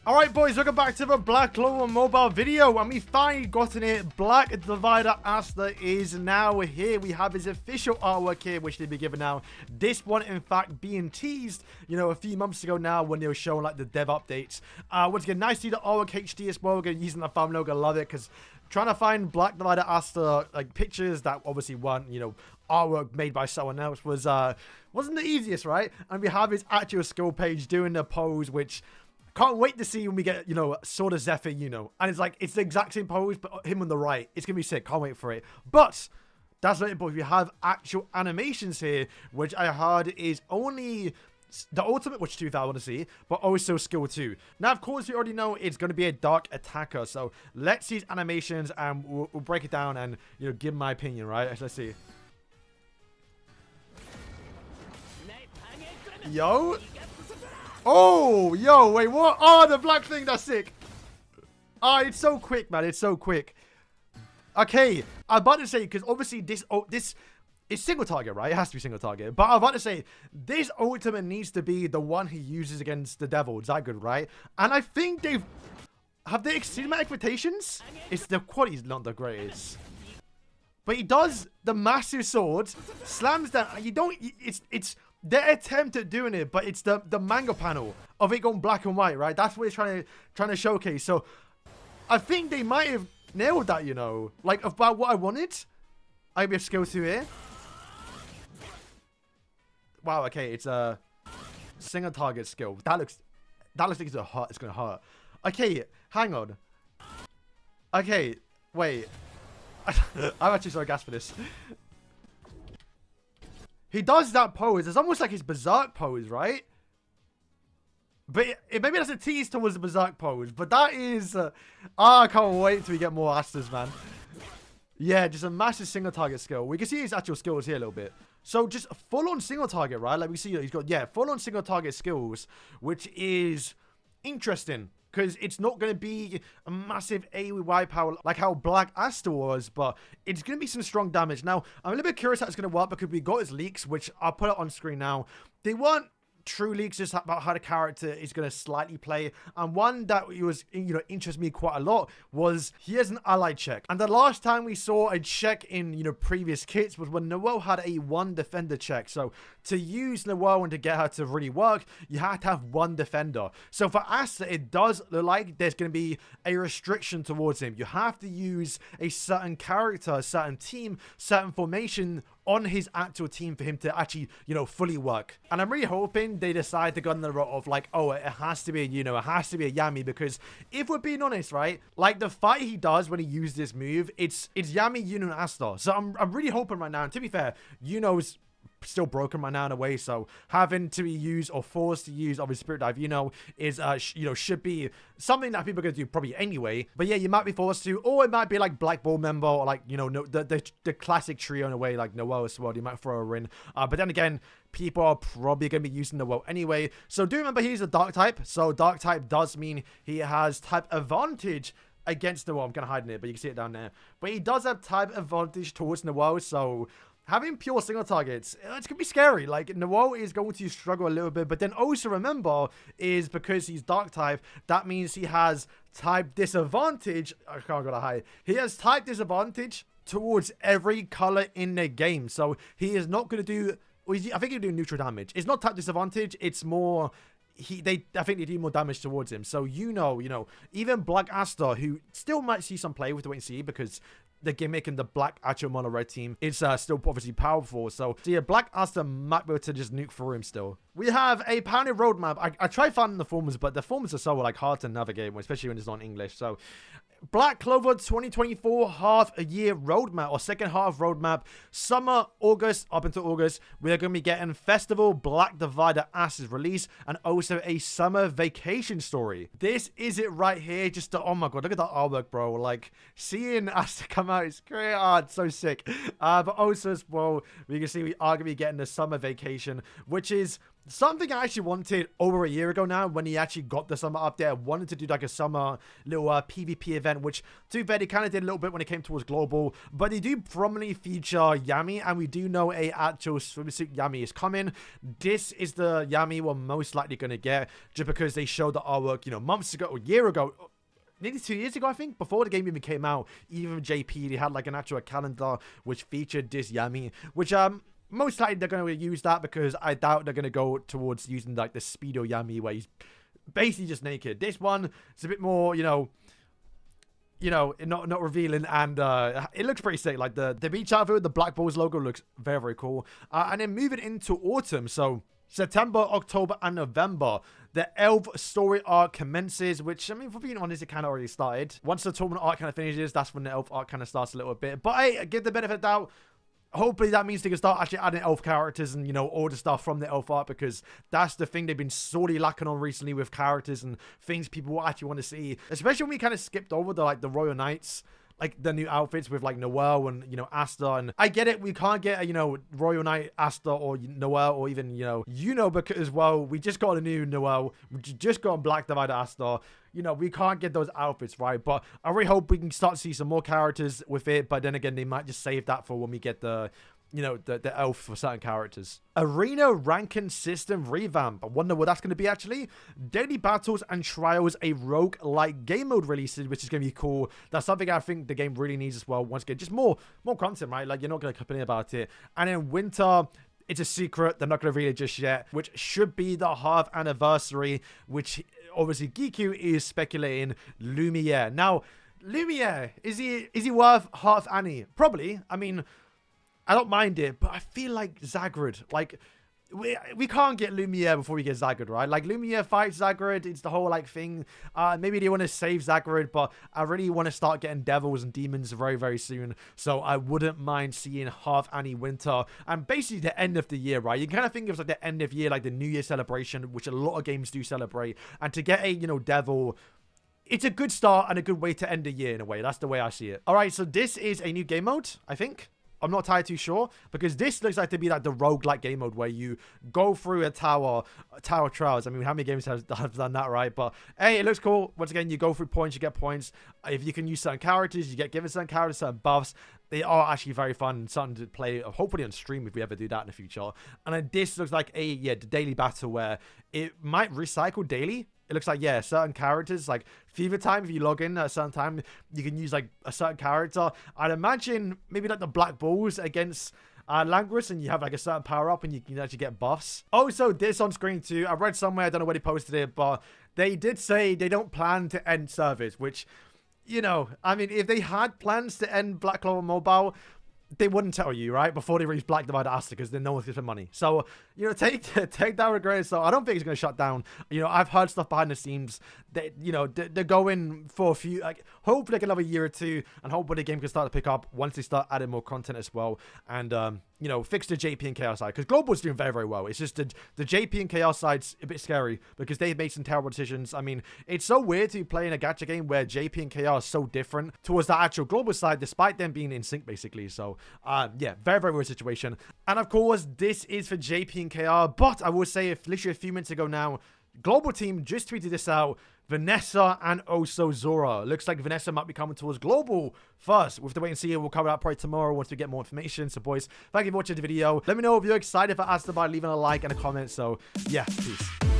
Alright boys, welcome back to the Black Clover mobile video, and we finally gotten it. Black Divider Asta is now here. We have his official artwork here, which they've been given now. This one, in fact, being teased, a few months ago now when they were showing like the dev updates. Once again, nice to see the artwork HD as well. We're going to use the thumbnail, gonna love it, because trying to find Black Divider Asta like pictures that obviously weren't, artwork made by someone else wasn't the easiest, right? And we have his actual skill page doing the pose, which can't wait to see when we get, Sword of Zephyr, And it's like, it's the exact same pose, but him on the right. It's going to be sick. Can't wait for it. But that's not it, boys. We have actual animations here, which I heard is only the ultimate, which 2,000 I want to see, but also skill 2. Now, of course, we already know it's going to be a dark attacker. So let's see his animations and we'll break it down and, give my opinion, right? Let's see. Yo. Oh, yo, wait, what? Oh, the black thing, that's sick. Oh, it's so quick, man. It's so quick. Okay, I'm about to say, because obviously this is single target, right? It has to be single target. But I'm about to say, this ultimate needs to be the one he uses against the devil. Is that good, right? And I think have they exceeded my expectations? The quality's not the greatest. But he does the massive sword, slams down. You don't, it's their attempt at doing it, but it's the manga panel of it going black and white, right? That's what it's trying to showcase. So I think they might have nailed that, like about what I wanted. I have skill 2 here. Wow, okay, it's a single target skill. That looks like it's gonna hurt. Okay, hang on. Okay, wait. I'm actually so gassed for this. He does that pose. It's almost like his berserk pose, right? But maybe that's a tease towards the berserk pose. But that is... I can't wait till we get more Astas, man. Yeah, just a massive single target skill. We can see his actual skills here a little bit. So just full on single target, right? Like we see he's got, full on single target skills, which is interesting. Because it's not going to be a massive AoE power like how Black Asta was, but it's going to be some strong damage. Now, I'm a little bit curious how it's going to work because we got his leaks, which I'll put it on screen now. They weren't true leaks, just about how the character is going to slightly play. And one that was, interested me quite a lot was he has an ally check. And the last time we saw a check in, previous kits was when Noelle had a 1 defender check. So to use Noelle and to get her to really work, you have to have 1 defender. So for Asta, it does look like there's going to be a restriction towards him. You have to use a certain character, a certain team, certain formation on his actual team for him to actually, fully work. And I'm really hoping they decide to go on the route of like, oh, it has to be a it has to be a Yami, because if we're being honest, right, like the fight he does when he uses this move, it's Yami, Yuno, and Asta. So I'm really hoping right now, and to be fair, Yuno's still broken right now in a way, so having to be used or forced to use of his spirit dive, is should be something that people are gonna do probably anyway. But yeah, you might be forced to, or it might be like Black Ball member, or like the classic trio in a way, like Noelle as well. You might throw her in, but then again, people are probably gonna be using Noelle anyway. So do remember he's a dark type, so dark type does mean he has type advantage against Noelle. I'm gonna hide in it, but you can see it down there. But he does have type advantage towards Noelle, so having pure single targets, it's going to be scary. Like, Noelle is going to struggle a little bit. But then also remember, is because he's dark type, that means he has type disadvantage. I can't go to high. He has type disadvantage towards every color in the game. So he is not going to do... I think he'll do neutral damage. It's not type disadvantage. It's more... I think they do more damage towards him. So, even Black Asta, who still might see some play with the wait and see, because the gimmick and the black actual mono red team is still obviously powerful. So yeah, Black Asta might be able to just nuke through him still. We have a pounded roadmap. I tried finding the forms, but the forms are so hard to navigate, especially when it's not in English. So Black Clover 2024 half a year roadmap, or second half roadmap, summer, August, up until August. We're going to be getting Festival, Black Divider As's release, and also a summer vacation story. This is it right here. Just oh my god, look at that artwork, bro. Like, seeing Asta come out is great. It's so sick. But also as well, we can see we are going to be getting the summer vacation, which is something I actually wanted over a year ago now when he actually got the summer update. I wanted to do like a summer little PvP event, which to be fair, they kind of did a little bit when it came towards global, but they do prominently feature Yami, and we do know a actual swimsuit Yami is coming. This is the Yami we're most likely going to get, just because they showed the artwork, you know, months ago, a year ago, nearly 2 years ago, I think, before the game even came out. Even JP, they had like an actual calendar which featured this Yami, which most likely they're going to use that, because I doubt they're going to go towards using like the Speedo Yami where he's basically just naked. This one is a bit more, you know, not revealing, and it looks pretty sick. Like the beach outfit with the Black Bulls logo looks very, very cool. And then moving into autumn, so September, October, and November, the Elf story arc commences, which, I mean, for being honest, it kind of already started. Once the tournament arc kind of finishes, that's when the Elf arc kind of starts a little bit. But hey, give the benefit of the doubt. Hopefully that means they can start actually adding elf characters and, you know, all the stuff from the elf art, because that's the thing they've been sorely lacking on recently with characters and things people actually want to see. Especially when we kind of skipped over the Royal Knights, like the new outfits with like Noelle and, you know, Asta. And I get it, we can't get a, you know, Royal Knight Asta or Noelle, or even, you know, because as well, we just got a new Noelle, we just got a Black Divider Asta. You know, we can't get those outfits, right? But I really hope we can start to see some more characters with it. But then again, they might just save that for when we get the, you know, the elf for certain characters. Arena ranking system revamp. I wonder what that's going to be actually. Daily battles and trials, a rogue-like game mode releases, which is going to be cool. That's something I think the game really needs as well. Once again, just more content, right? Like, you're not going to complain about it. And then winter, it's a secret. They're not going to reveal it just yet, which should be the half anniversary, which obviously Geeku is speculating Lumiere. Now, Lumiere, is he worth half Annie? Probably. I mean, I don't mind it, but I feel like Zagrid, like, we can't get Lumiere before we get Zagrid, right? Like, Lumiere fights Zagrid, it's the whole, like, thing. Maybe they want to save Zagrid, but I really want to start getting devils and demons very, very soon. So I wouldn't mind seeing half Annie Winter, and basically the end of the year, right? You kind of think of like the end of year, like the New Year celebration, which a lot of games do celebrate. And to get a, you know, devil, it's a good start and a good way to end the year in a way. That's the way I see it. All right, so this is a new game mode, I think. I'm not entirely too sure, because this looks like to be like the roguelike game mode where you go through a tower trials. I mean, how many games have done that, right? But hey, it looks cool. Once again, you go through points, you get points. If you can use certain characters, you get given certain characters, certain buffs. They are actually very fun, something to play, hopefully on stream if we ever do that in the future. And then this looks like the daily battle where it might recycle daily. It looks like, yeah, certain characters, like Fever Time, if you log in at a certain time, you can use, like, a certain character. I'd imagine maybe, like, the Black Bulls against Langris, and you have, like, a certain power-up, and you can actually get buffs. Also, this on screen, too. I read somewhere, I don't know where they posted it, but they did say they don't plan to end service, which, you know, I mean, if they had plans to end Black Clover Mobile, they wouldn't tell you, right, before they release Black Divider Asta, because then no one's going to spend money. So, you know, take that with a grain of salt. I don't think it's going to shut down. You know, I've heard stuff behind the scenes that, you know, they're going for a few, like, hopefully like another year or two, and hopefully the game can start to pick up once they start adding more content as well, and, you know, fix the JP and Chaos side, because Global's doing very, very well. It's just the JP and Chaos side's a bit scary, because they've made some terrible decisions. I mean, it's so weird to be playing a gacha game where JP and Chaos are so different towards the actual Global side, despite them being in sync, basically. So, yeah, very, very weird situation. And of course, this is for JP and KR, but I will say, if literally a few minutes ago now, Global Team just tweeted this out. Vanessa and also Zora. Looks like Vanessa might be coming towards Global first. We'll have to wait and see. We'll cover that probably tomorrow once we get more information. So, boys, thank you for watching the video. Let me know if you're excited for Asta by leaving a like and a comment. So, yeah, peace.